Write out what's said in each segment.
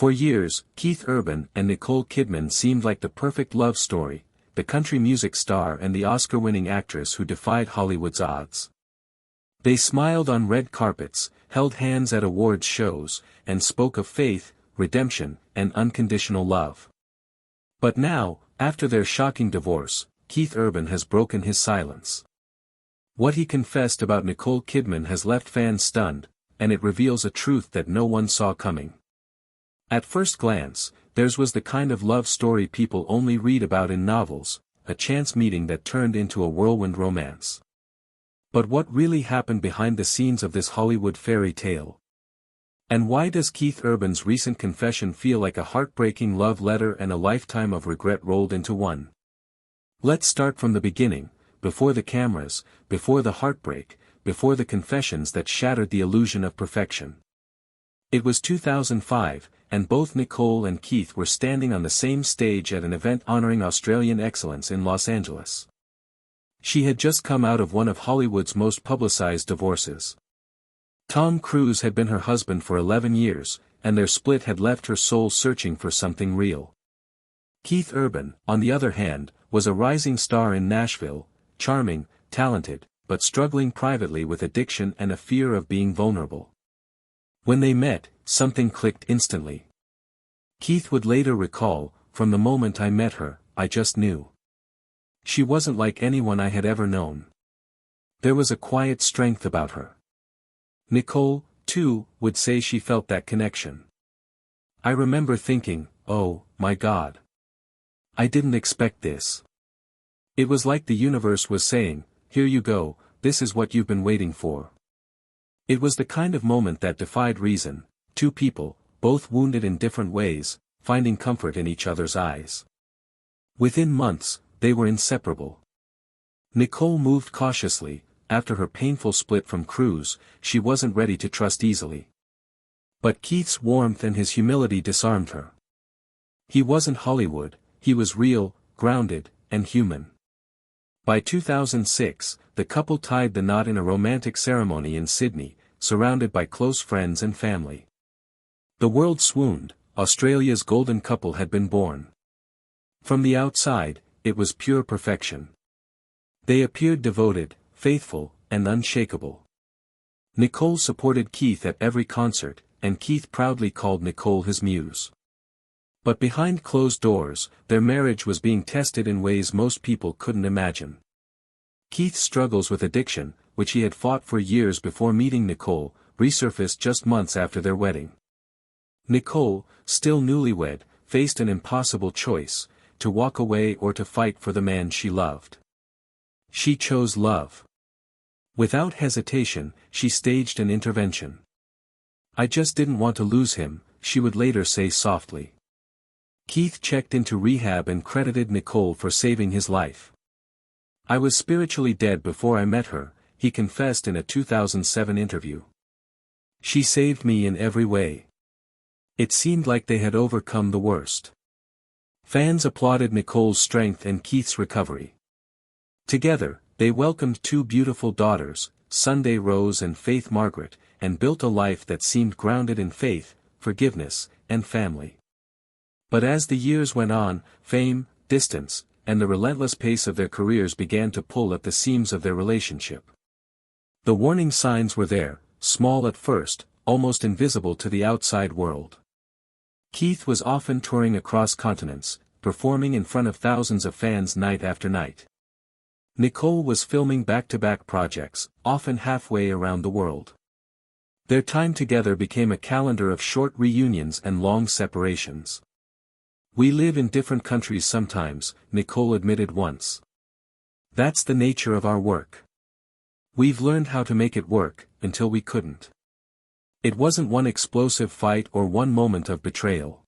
For years, Keith Urban and Nicole Kidman seemed like the perfect love story, the country music star and the Oscar-winning actress who defied Hollywood's odds. They smiled on red carpets, held hands at awards shows, and spoke of faith, redemption, and unconditional love. But now, after their shocking divorce, Keith Urban has broken his silence. What he confessed about Nicole Kidman has left fans stunned, and it reveals a truth that no one saw coming. At first glance, theirs was the kind of love story people only read about in novels, a chance meeting that turned into a whirlwind romance. But what really happened behind the scenes of this Hollywood fairy tale? And why does Keith Urban's recent confession feel like a heartbreaking love letter and a lifetime of regret rolled into one? Let's start from the beginning, before the cameras, before the heartbreak, before the confessions that shattered the illusion of perfection. It was 2005, and both Nicole and Keith were standing on the same stage at an event honoring Australian excellence in Los Angeles. She had just come out of one of Hollywood's most publicized divorces. Tom Cruise had been her husband for 11 years, and their split had left her soul searching for something real. Keith Urban, on the other hand, was a rising star in Nashville, charming, talented, but struggling privately with addiction and a fear of being vulnerable. When they met, something clicked instantly. Keith would later recall, "From the moment I met her, I just knew. She wasn't like anyone I had ever known. There was a quiet strength about her." Nicole, too, would say she felt that connection. "I remember thinking, oh, my God. I didn't expect this. It was like the universe was saying, here you go, this is what you've been waiting for." It was the kind of moment that defied reason, two people, both wounded in different ways, finding comfort in each other's eyes. Within months, they were inseparable. Nicole moved cautiously. After her painful split from Cruise, she wasn't ready to trust easily. But Keith's warmth and his humility disarmed her. He wasn't Hollywood, he was real, grounded, and human. By 2006, the couple tied the knot in a romantic ceremony in Sydney, surrounded by close friends and family. The world swooned, Australia's golden couple had been born. From the outside, it was pure perfection. They appeared devoted, faithful, and unshakable. Nicole supported Keith at every concert, and Keith proudly called Nicole his muse. But behind closed doors, their marriage was being tested in ways most people couldn't imagine. Keith's struggles with addiction, which he had fought for years before meeting Nicole, resurfaced just months after their wedding. Nicole, still newlywed, faced an impossible choice, to walk away or to fight for the man she loved. She chose love. Without hesitation, she staged an intervention. "I just didn't want to lose him," she would later say softly. Keith checked into rehab and credited Nicole for saving his life. "I was spiritually dead before I met her," he confessed in a 2007 interview. "She saved me in every way." It seemed like they had overcome the worst. Fans applauded Nicole's strength and Keith's recovery. Together, they welcomed two beautiful daughters, Sunday Rose and Faith Margaret, and built a life that seemed grounded in faith, forgiveness, and family. But as the years went on, fame, distance, and the relentless pace of their careers began to pull at the seams of their relationship. The warning signs were there, small at first, almost invisible to the outside world. Keith was often touring across continents, performing in front of thousands of fans night after night. Nicole was filming back-to-back projects, often halfway around the world. Their time together became a calendar of short reunions and long separations. "We live in different countries sometimes," Nicole admitted once. "That's the nature of our work. We've learned how to make it work, until we couldn't." It wasn't one explosive fight or one moment of betrayal.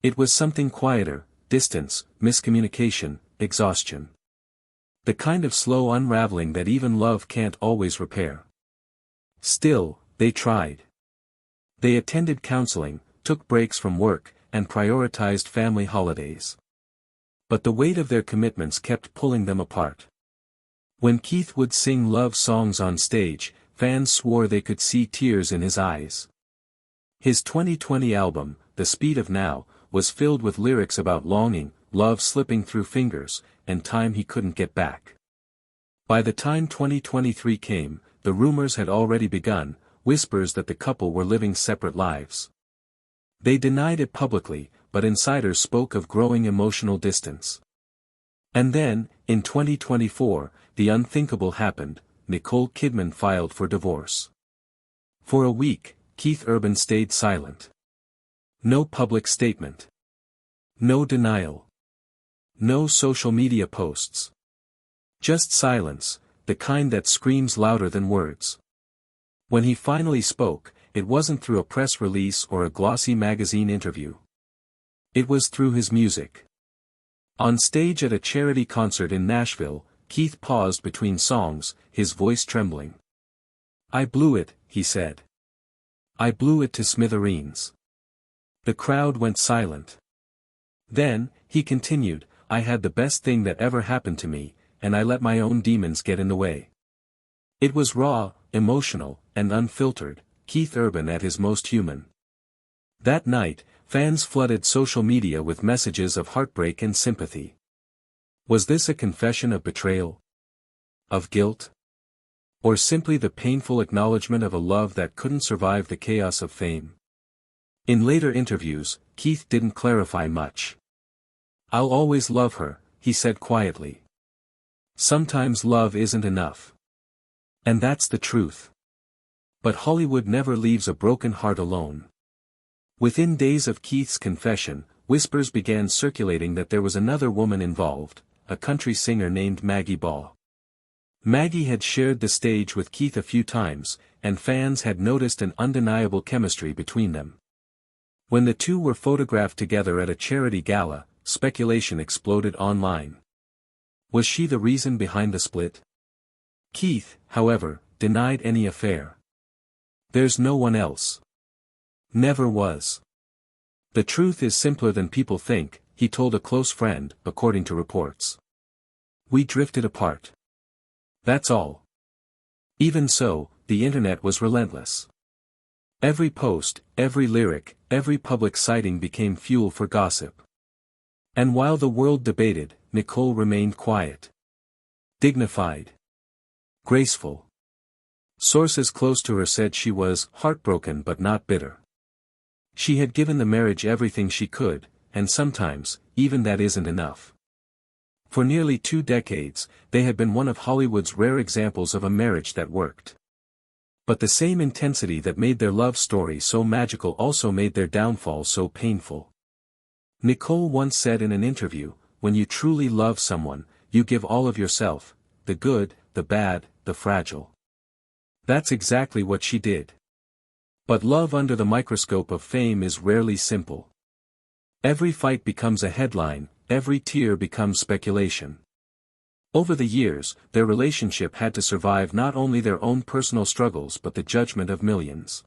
It was something quieter: distance, miscommunication, exhaustion. The kind of slow unraveling that even love can't always repair. Still, they tried. They attended counseling, took breaks from work, and prioritized family holidays. But the weight of their commitments kept pulling them apart. When Keith would sing love songs on stage, fans swore they could see tears in his eyes. His 2020 album, The Speed of Now, was filled with lyrics about longing, love slipping through fingers, and time he couldn't get back. By the time 2023 came, the rumors had already begun, whispers that the couple were living separate lives. They denied it publicly, but insiders spoke of growing emotional distance. And then, in 2024, the unthinkable happened. Nicole Kidman filed for divorce. For a week, Keith Urban stayed silent. No public statement. No denial. No social media posts. Just silence, the kind that screams louder than words. When he finally spoke, it wasn't through a press release or a glossy magazine interview. It was through his music. On stage at a charity concert in Nashville, Keith paused between songs, his voice trembling. "I blew it," he said. "I blew it to smithereens." The crowd went silent. Then, he continued, "I had the best thing that ever happened to me, and I let my own demons get in the way." It was raw, emotional, and unfiltered, Keith Urban at his most human. That night, fans flooded social media with messages of heartbreak and sympathy. Was this a confession of betrayal? Of guilt? Or simply the painful acknowledgement of a love that couldn't survive the chaos of fame? In later interviews, Keith didn't clarify much. "I'll always love her," he said quietly. "Sometimes love isn't enough. And that's the truth." But Hollywood never leaves a broken heart alone. Within days of Keith's confession, whispers began circulating that there was another woman involved, a country singer named Maggie Ball. Maggie had shared the stage with Keith a few times, and fans had noticed an undeniable chemistry between them. When the two were photographed together at a charity gala, speculation exploded online. Was she the reason behind the split? Keith, however, denied any affair. "There's no one else. Never was. The truth is simpler than people think," he told a close friend, according to reports. "We drifted apart. That's all." Even so, the internet was relentless. Every post, every lyric, every public sighting became fuel for gossip. And while the world debated, Nicole remained quiet. Dignified. Graceful. Sources close to her said she was heartbroken but not bitter. She had given the marriage everything she could, and sometimes, even that isn't enough. For nearly 2 decades, they had been one of Hollywood's rare examples of a marriage that worked. But the same intensity that made their love story so magical also made their downfall so painful. Nicole once said in an interview, "When you truly love someone, you give all of yourself, the good, the bad, the fragile." That's exactly what she did. But love under the microscope of fame is rarely simple. Every fight becomes a headline, every tear becomes speculation. Over the years, their relationship had to survive not only their own personal struggles but the judgment of millions.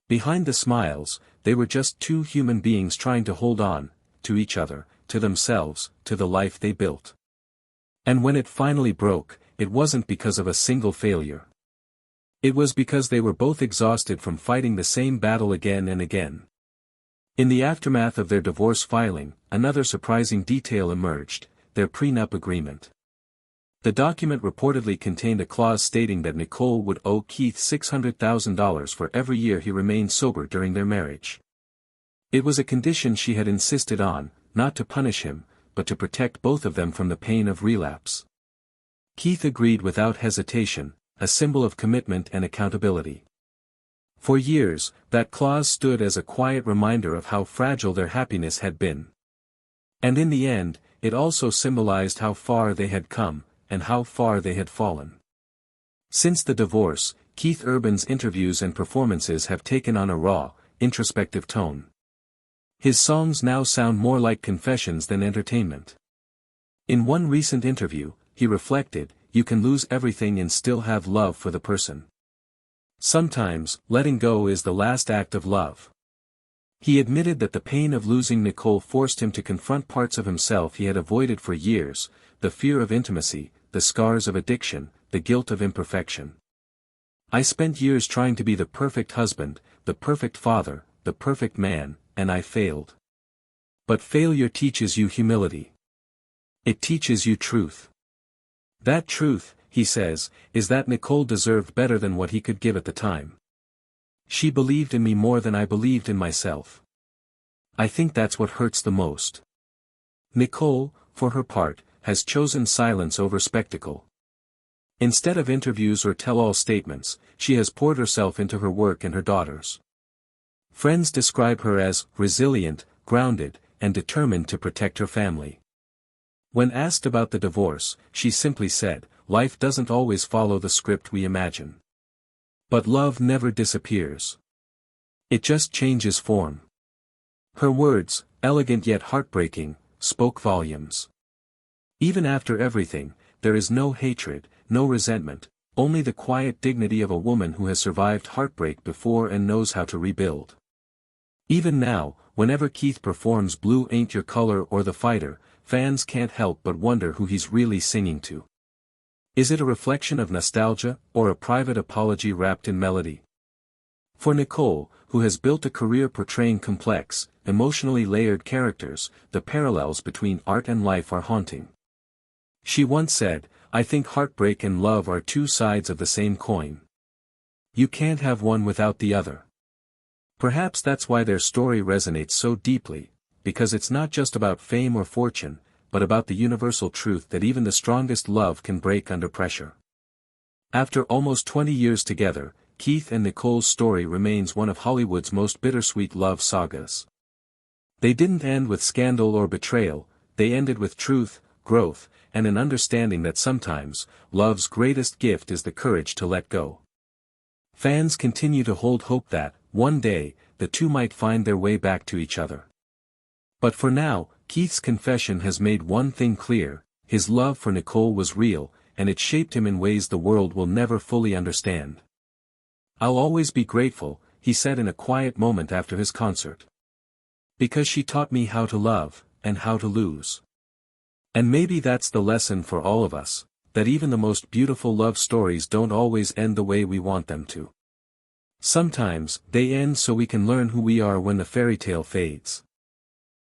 Behind the smiles, they were just two human beings trying to hold on, to each other, to themselves, to the life they built. And when it finally broke, it wasn't because of a single failure. It was because they were both exhausted from fighting the same battle again and again. In the aftermath of their divorce filing, another surprising detail emerged: their prenup agreement. The document reportedly contained a clause stating that Nicole would owe Keith $600,000 for every year he remained sober during their marriage. It was a condition she had insisted on, not to punish him, but to protect both of them from the pain of relapse. Keith agreed without hesitation, a symbol of commitment and accountability. For years, that clause stood as a quiet reminder of how fragile their happiness had been. And in the end, it also symbolized how far they had come, and how far they had fallen. Since the divorce, Keith Urban's interviews and performances have taken on a raw, introspective tone. His songs now sound more like confessions than entertainment. In one recent interview, he reflected, "You can lose everything and still have love for the person. Sometimes, letting go is the last act of love." He admitted that the pain of losing Nicole forced him to confront parts of himself he had avoided for years: the fear of intimacy, the scars of addiction, the guilt of imperfection. "I spent years trying to be the perfect husband, the perfect father, the perfect man, and I failed. But failure teaches you humility. It teaches you truth. That truth, he says, is that Nicole deserved better than what he could give at the time. She believed in me more than I believed in myself. I think that's what hurts the most. Nicole, for her part, has chosen silence over spectacle. Instead of interviews or tell-all statements, she has poured herself into her work and her daughters. Friends describe her as resilient, grounded, and determined to protect her family. When asked about the divorce, she simply said, "Life doesn't always follow the script we imagine. But love never disappears. It just changes form." Her words, elegant yet heartbreaking, spoke volumes. Even after everything, there is no hatred, no resentment, only the quiet dignity of a woman who has survived heartbreak before and knows how to rebuild. Even now, whenever Keith performs Blue Ain't Your Color or The Fighter, fans can't help but wonder who he's really singing to. Is it a reflection of nostalgia, or a private apology wrapped in melody? For Nicole, who has built a career portraying complex, emotionally layered characters, the parallels between art and life are haunting. She once said, "I think heartbreak and love are two sides of the same coin. You can't have one without the other." Perhaps that's why their story resonates so deeply, because it's not just about fame or fortune, but about the universal truth that even the strongest love can break under pressure. After almost 20 years together, Keith and Nicole's story remains one of Hollywood's most bittersweet love sagas. They didn't end with scandal or betrayal, they ended with truth, growth, and an understanding that sometimes, love's greatest gift is the courage to let go. Fans continue to hold hope that, one day, the two might find their way back to each other. But for now, Keith's confession has made one thing clear: his love for Nicole was real, and it shaped him in ways the world will never fully understand. "I'll always be grateful," he said in a quiet moment after his concert. "Because she taught me how to love, and how to lose." And maybe that's the lesson for all of us, that even the most beautiful love stories don't always end the way we want them to. Sometimes, they end so we can learn who we are when the fairy tale fades.